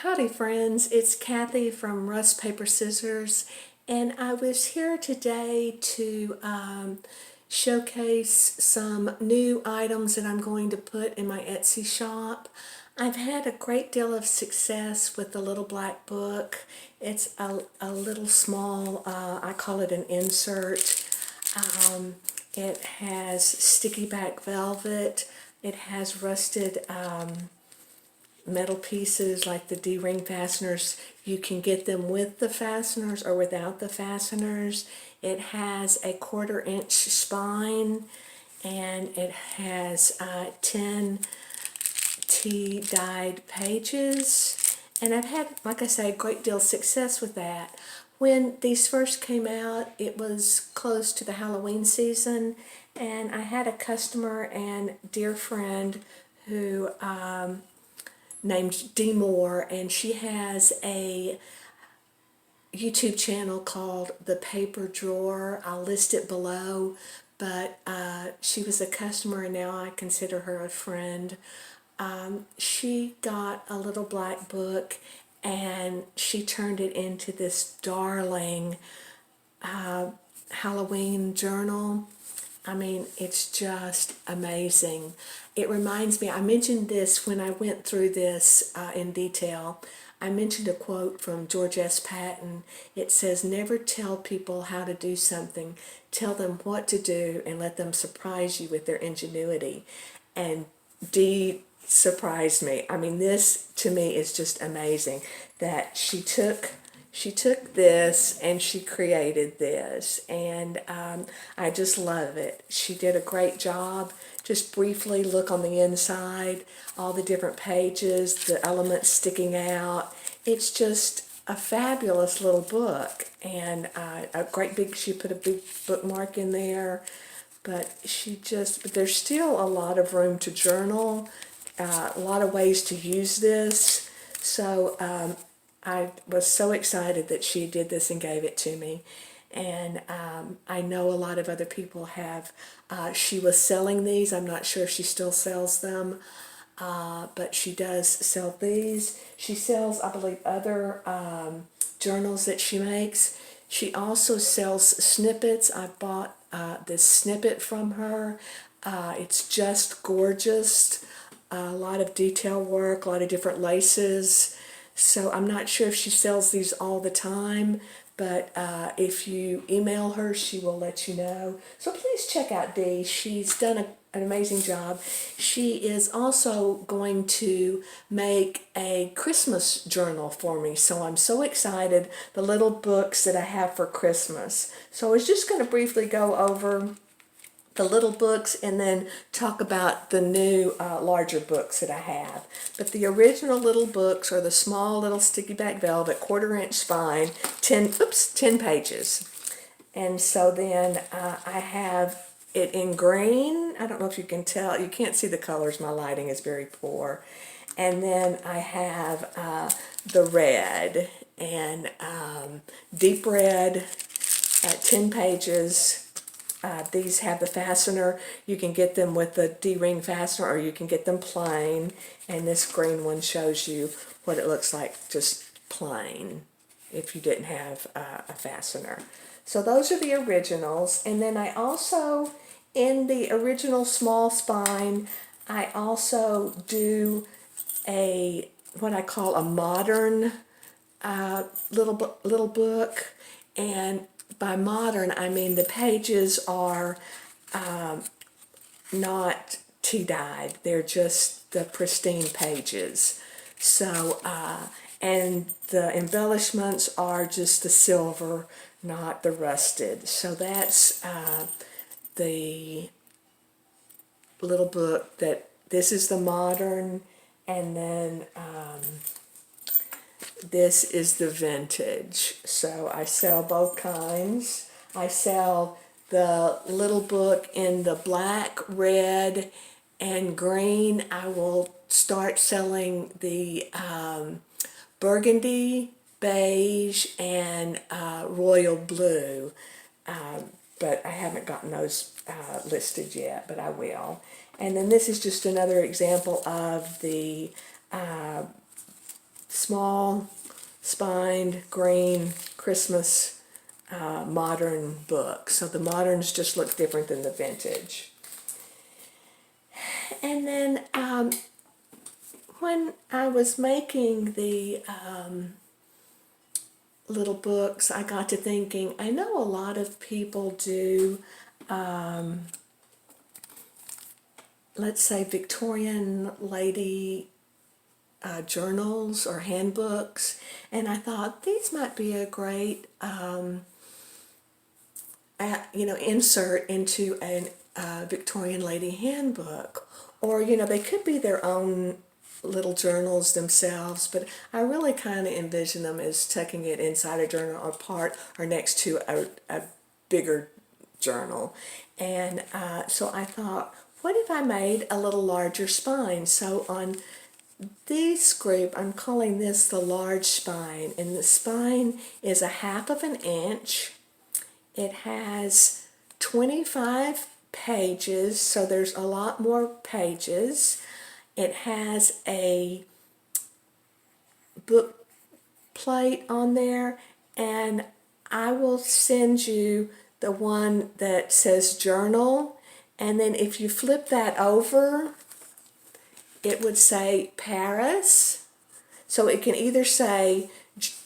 Howdy friends, it's Kathy from RustPaperScissors, and I was here today to showcase some new items that I'm going to put in my Etsy shop. I've had a great deal of success with the little black book. It's a little small, I call it an insert. It has sticky back velvet. It has rusted metal pieces like the D-ring fasteners. You can get them with the fasteners or without the fasteners. It has a 1/4 inch spine, and it has 10 tea dyed pages, and I've had, like I say, a great deal of success with that. When these first came out, it was close to the Halloween season, and I had a customer and dear friend who named Dee Moore, and she has a YouTube channel called The Paper Drawer. I'll list it below, but she was a customer and now I consider her a friend. She got a little black book and she turned it into this darling Halloween journal. I mean, it's just amazing. It reminds me, I mentioned this when I went through this in detail. I mentioned a quote from George S. Patton. It says, "Never tell people how to do something. Tell them what to do and let them surprise you with their ingenuity." And Dee surprised me. I mean, this to me is just amazing that she took this and she created this, and I just love it. She did a great job. Just briefly look on the inside, all the different pages, the elements sticking out. It's just a fabulous little book, and she put a big bookmark in there, but there's still a lot of room to journal, a lot of ways to use this. So I was so excited that she did this and gave it to me. And I know a lot of other people have. She was selling these. I'm not sure if she still sells them, but she does sell these. She sells, I believe, other journals that she makes. She also sells snippets. I bought this snippet from her. It's just gorgeous. A lot of detail work, a lot of different laces. So I'm not sure if she sells these all the time, but if you email her, she will let you know. So please check out Dee. She's done an amazing job. She is also going to make a Christmas journal for me, so I'm so excited. The little books that I have for Christmas. So I was just going to briefly go over the little books and then talk about the new larger books that I have. But the original little books are the small little sticky back velvet 1/4 inch spine, 10 pages. And so then I have it in green. I don't know if you can tell. You can't see the colors. My lighting is very poor. And then I have the red and deep red at 10 pages. These have the fastener. You can get them with the D-ring fastener or you can get them plain. And this green one shows you what it looks like just plain if you didn't have a fastener. So those are the originals. And then I also, in the original small spine, I also do what I call a modern little book. And by modern, I mean the pages are not tea-dyed. They're just the pristine pages. So, and the embellishments are just the silver, not the rusted. So that's the little book this is the modern, and then this is the vintage. So I sell both kinds. I sell the little book in the black, red, and green. I will start selling the burgundy, beige, and royal blue. But I haven't gotten those listed yet, but I will. And then this is just another example of the small spined green Christmas modern book. So the moderns just look different than the vintage. And then when I was making the little books, I got to thinking, I know a lot of people do, let's say, Victorian lady journals or handbooks, and I thought these might be a great insert into a Victorian lady handbook, or they could be their own little journals themselves, but I really kind of envision them as tucking it inside a journal or part or next to a bigger journal. And so I thought, what if I made a little larger spine? So on this group, I'm calling this the large spine, and the spine is 1/2 of an inch. It has 25 pages, so there's a lot more pages. It has a book plate on there, and I will send you the one that says journal, and then if you flip that over, it would say Paris. So it can either say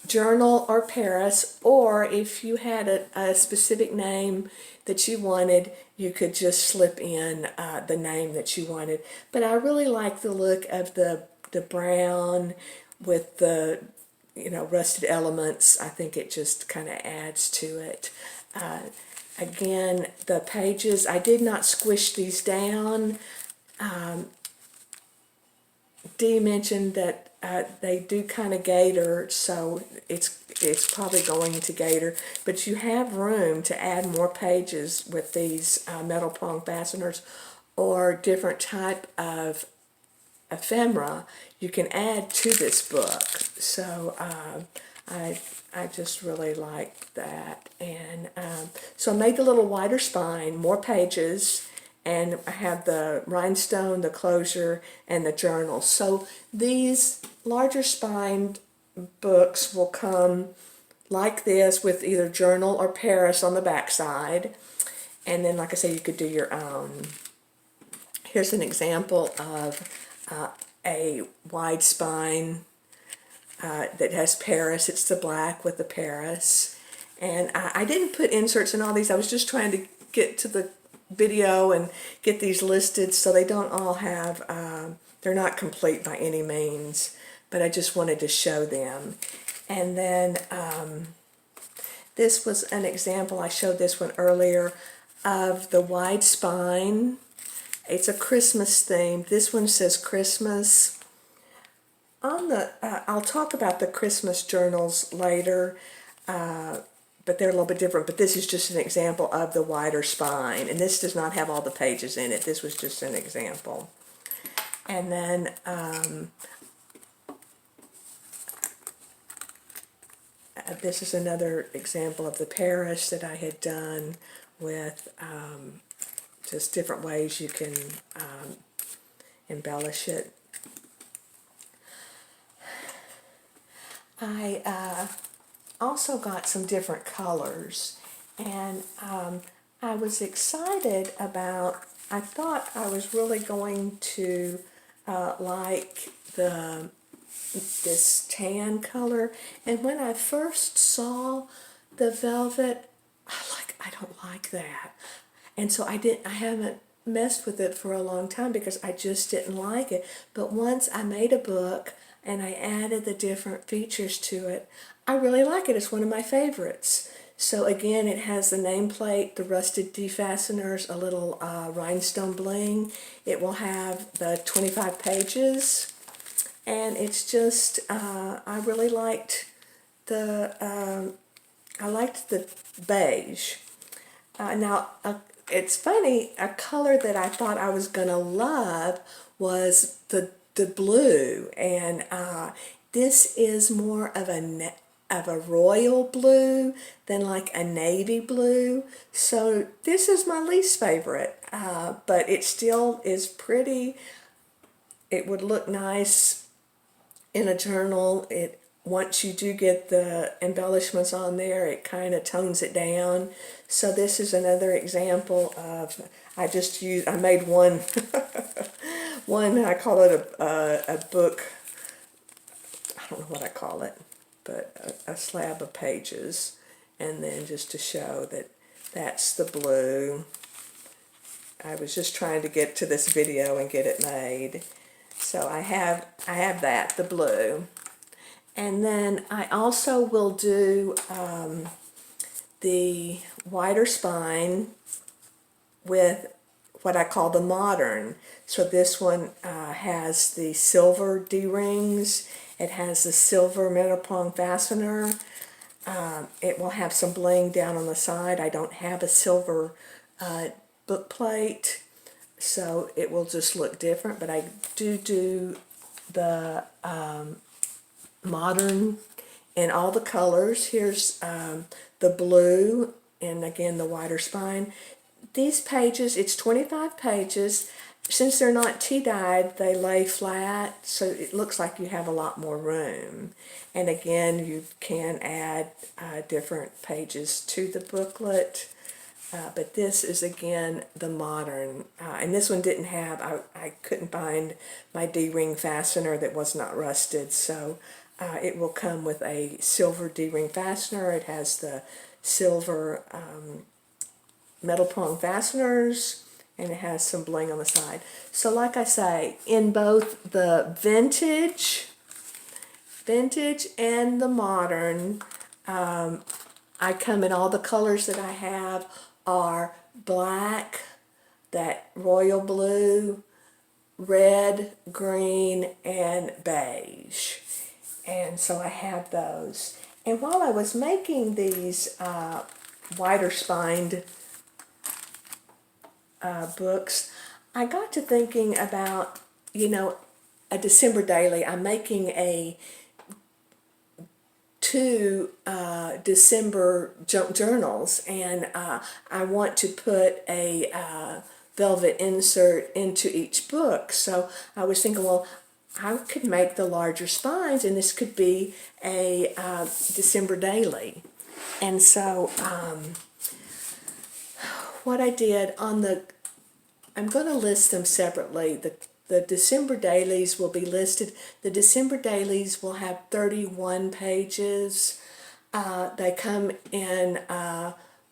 journal or Paris, or if you had a specific name that you wanted, you could just slip in the name that you wanted. But I really like the look of the brown with the rusted elements. I think it just kind of adds to it. Again, the pages, I did not squish these down. Dee mentioned that they do kind of gator, so it's probably going to gator, but you have room to add more pages with these metal prong fasteners or different type of ephemera you can add to this book. So I just really like that. And so I made the little wider spine, more pages, and I have the rhinestone, the closure, and the journal. So these larger spined books will come like this with either journal or Paris on the back side. And then, like I say, you could do your own. Here's an example of a wide spine that has Paris. It's the black with the Paris. And I didn't put inserts in all these. I was just trying to get to the video and get these listed so they don't all have, they're not complete by any means, but I just wanted to show them. And then this was an example, I showed this one earlier, of the wide spine. It's a Christmas theme. This one says Christmas. On the, I'll talk about the Christmas journals later, but they're a little bit different. But this is just an example of the wider spine, and this does not have all the pages in it. This was just an example. And then this is another example of the Paris that I had done with just different ways you can embellish it. I also got some different colors, and I was excited about, I thought I was really going to like this tan color, and when I first saw the velvet, I don't like that, and so I haven't messed with it for a long time because I just didn't like it. But once I made a book and I added the different features to it, I really like it. It's one of my favorites. So again, it has the nameplate, the rusted D-fasteners, a little rhinestone bling. It will have the 25 pages, and it's just, I really liked the beige. Now, it's funny, a color that I thought I was gonna love was the blue, and this is more of a royal blue than like a navy blue. So this is my least favorite, but it still is pretty. It would look nice in a journal, once you do get the embellishments on there, it kind of tones it down. So this is another example of, I made one, I call it a book, I don't know what I call it, but a slab of pages. And then just to show that that's the blue. I was just trying to get to this video and get it made. So I have that, the blue. And then I also will do the wider spine with what I call the modern. So this one has the silver D-rings. It has the silver metal prong fastener. It will have some bling down on the side. I don't have a silver book plate, so it will just look different, but I do the modern in all the colors. Here's the blue, and again the wider spine. These pages, it's 25 pages. Since they're not tea-dyed, they lay flat, so it looks like you have a lot more room. And again, you can add different pages to the booklet. But this is, again, the modern. And this one didn't have, I couldn't find my D-ring fastener that was not rusted. So it will come with a silver D-ring fastener. It has the silver metal prong fasteners, and it has some bling on the side. So like I say, in both the vintage and the modern, I come in all the colors that I have are black, that royal blue, red, green, and beige. And so I have those. And while I was making these wider spined books, I got to thinking about, a December daily. I'm making two December junk journals, and I want to put a velvet insert into each book. So I was thinking, well, I could make the larger spines, and this could be a December daily. And so what I did I'm going to list them separately. The December dailies will be listed. The December dailies will have 31 pages. They come in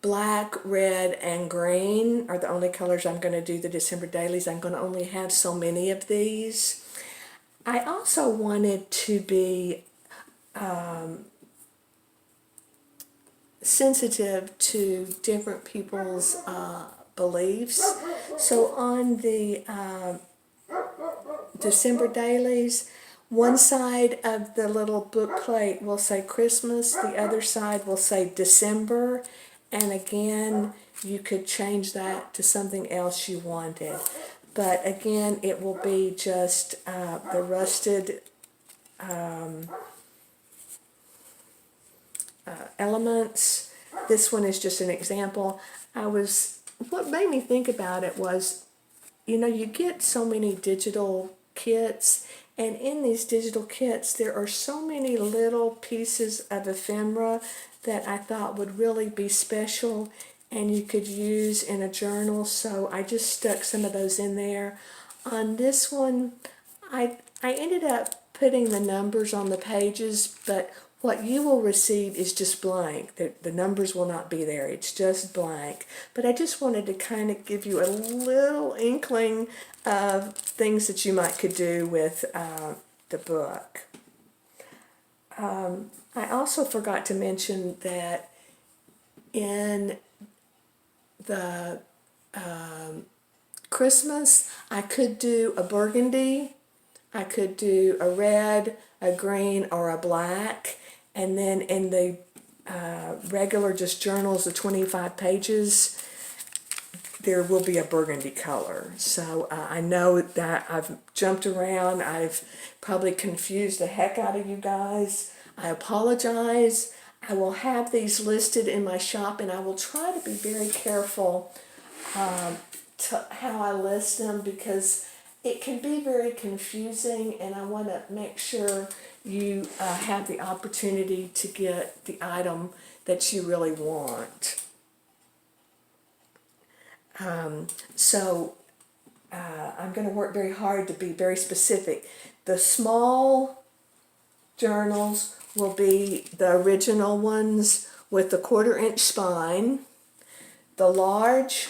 black, red, and green are the only colors I'm going to do the December dailies. I'm going to only have so many of these. I also wanted to be sensitive to different people's beliefs. So on the December dailies, one side of the little book plate will say Christmas, the other side will say December, and again, you could change that to something else you wanted. But again, it will be just the rusted elements. This one is just an example. What made me think about it was, you get so many digital kits, and in these digital kits there are so many little pieces of ephemera that I thought would really be special and you could use in a journal, so I just stuck some of those in there. On this one, I ended up putting the numbers on the pages, but what you will receive is just blank. The numbers will not be there. It's just blank. But I just wanted to kind of give you a little inkling of things that you could do with the book. I also forgot to mention that in the Christmas, I could do a burgundy, I could do a red, a green, or a black. And then in the regular just journals, the 25 pages, there will be a burgundy color. So I know that I've jumped around. I've probably confused the heck out of you guys. I apologize. I will have these listed in my shop, and I will try to be very careful to how I list them, because it can be very confusing, and I want to make sure you have the opportunity to get the item that you really want. So I'm going to work very hard to be very specific. The small journals will be the original ones with the 1/4 inch spine. The large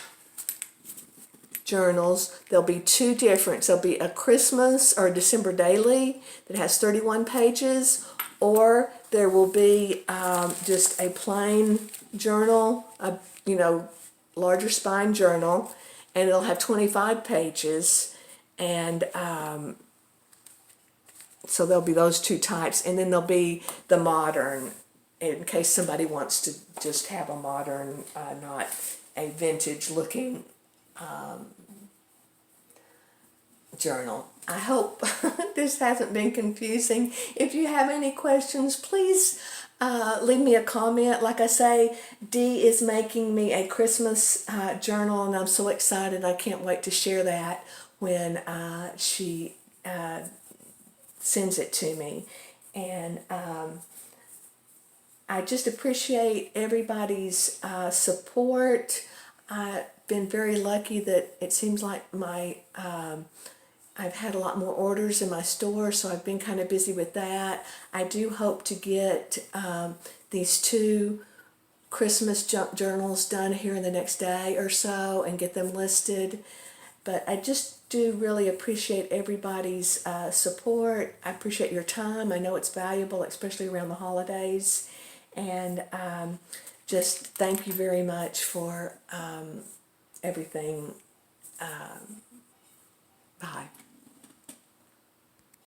journals, there'll be two different. There'll be a Christmas or a December daily that has 31 pages, or there will be just a plain journal, a larger spine journal, and it'll have 25 pages, and so there'll be those two types, and then there'll be the modern, in case somebody wants to just have a modern, not a vintage looking journal. I hope this hasn't been confusing. If you have any questions, please leave me a comment. Like I say, Dee is making me a Christmas journal, and I'm so excited. I can't wait to share that when she sends it to me. And I just appreciate everybody's support. I've been very lucky that it seems like I've had a lot more orders in my store, so I've been kind of busy with that. I do hope to get these two Christmas junk journals done here in the next day or so and get them listed. But I just do really appreciate everybody's support. I appreciate your time. I know it's valuable, especially around the holidays. And just thank you very much for everything. Bye.